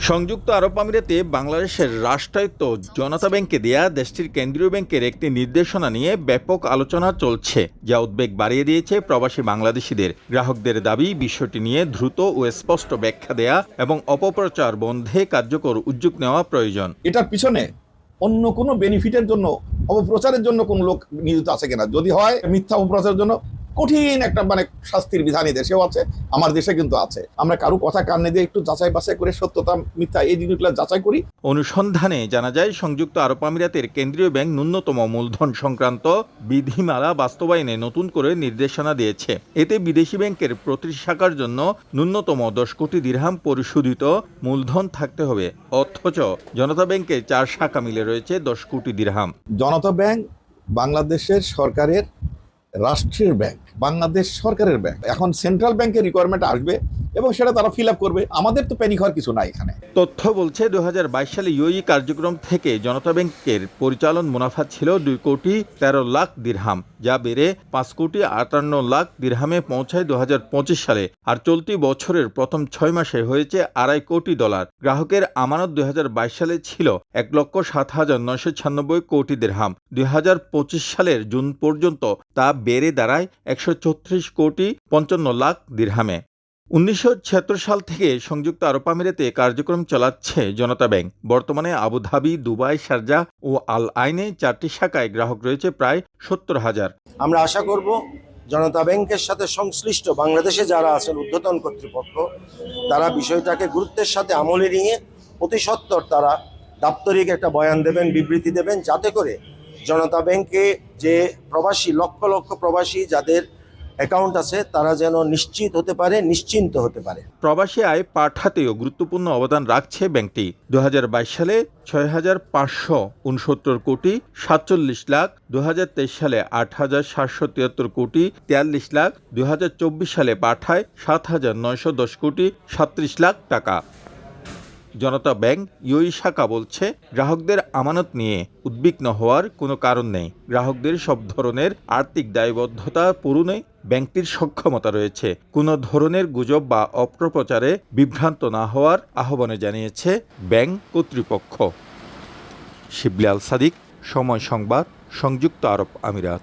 সংযুক্ত আরব আমিরাতে বাংলাদেশের রাষ্ট্রায়ত্ত জনতা ব্যাংকে দেয়া দেশটির কেন্দ্রীয় ব্যাংকের একটি নির্দেশনা নিয়ে ব্যাপক আলোচনা চলছে, যা উদ্বেগ বাড়িয়ে দিয়েছে প্রবাসী বাংলাদেশিদের। গ্রাহকদের দাবি, বিষয়টি নিয়ে দ্রুত ও স্পষ্ট ব্যাখ্যা দেয়া এবং অপপ্রচার বন্ধে কার্যকর উদ্যোগ নেওয়া প্রয়োজন। এটার পিছনে অন্য কোনো বেনিফিটের জন্য, অপপ্রচারের জন্য কোন লোক নিয়োজিত আছে কিনা, যদি হয় মিথ্যা অপপ্রচারের জন্য কঠিন একটা শাস্তির বিধানই দেশেও আছে, আমার দেশে কিন্তু আছে। আমরা কারো কথা কানে দিয়ে একটু যাচাই বাছাই করে সত্যতা মিথ্যা এই জিনিসগুলো যাচাই করি। অনুসন্ধানে জানা যায়, সংযুক্ত আরব আমিরাতের কেন্দ্রীয় ব্যাংক ন্যূনতম মূলধন সংক্রান্ত বিধিমালা বাস্তবায়নে নতুন করে নির্দেশনা দিয়েছে। এতে বিদেশি ব্যাংকের প্রতি শাখার জন্য ন্যূনতম 10 কোটি দিরহাম পরিশোধিত মূলধন থাকতে হবে, অথচ জনতা ব্যাংকের 4 শাখা মিলে রয়েছে 10 কোটি দিরহাম। জনতা ব্যাংক বাংলাদেশের সরকারের রাষ্ট্রের ব্যাংক, বাংলাদেশ সরকারের ব্যাংক। এখন সেন্ট্রাল ব্যাংকের রিকোয়ারমেন্ট আসবে এবং সেটা তারা ফিল আপ করবে। আমাদের তো প্যানিক হওয়ার কিছু নাই এখানে। তথ্য বলছে, 2022 সালে ইউএই কার্যক্রম থেকে জনতা ব্যাংকের পরিচালন মুনাফা ছিল 2 কোটি 13 লাখ দিরহাম, যা বেড়ে 5 কোটি 58 লাখ দিরহামে পৌঁছায় 2025 সালে। আর চলতি বছরের প্রথম 6 মাসে হয়েছে $2.5 কোটি। গ্রাহকের আমানত 2022 সালে ছিল 1,07,996 কোটি দিরহাম। 2025 সালের জুন পর্যন্ত তা বেড়ে দাঁড়ায় 134 কোটি 55 লাখ দিরহামে। 1976 সাল থেকে সংযুক্ত আরব আমিরাতে কার্যক্রম চালাচ্ছে জনতা ব্যাংক। বর্তমানে আবুধাবি, দুবাই, শারজাহ ও আল আইনে 4টি শাখায় গ্রাহক রয়েছে প্রায় 70,000। আমরা আশা করব জনতা ব্যাংকের সাথে সংশ্লিষ্ট বাংলাদেশে যারা আছেন ঊর্ধ্বতন কর্তৃপক্ষ, তারা বিষয়টাকে গুরুত্বের সাথে আমলে নিয়ে অতি সত্বর তারা দাপ্তরিক একটা বয়ান দেবেন, বিবৃতি দেবেন, যাতে করে জনতা ব্যাংকে যে প্রবাসী, লক্ষ লক্ষ প্রবাসী যাদের অ্যাকাউন্ট আছে, তারা যেন নিশ্চিত হতে পারে, নিশ্চিন্ত হতে পারে। প্রবাসী আয় পাঠাতেও গুরুত্বপূর্ণ অবদান রাখছে ব্যাংকটি। 2022 সালে 6,569 কোটি 47 লাখ, 2023 সালে 8,773 কোটি 43 লাখ, 2024 সালে পাঠায় 7,910 কোটি 37 লাখ টাকা। জনতা ব্যাংক ইউএই শাখা বলছে, গ্রাহকদের আমানত নিয়ে উদ্বিগ্ন হওয়ার কোনো কারণ নেই। গ্রাহকদের সব ধরনের আর্থিক দায়বদ্ধতা পূরণে ব্যাংকটির সক্ষমতা রয়েছে। কোনো ধরনের গুজব বা অপপ্রচারে বিভ্রান্ত না হওয়ার আহ্বানে জানিয়েছে ব্যাংক কর্তৃপক্ষ। শিবলি আল সাদিক, সময় সংবাদ, সংযুক্ত আরব আমিরাত।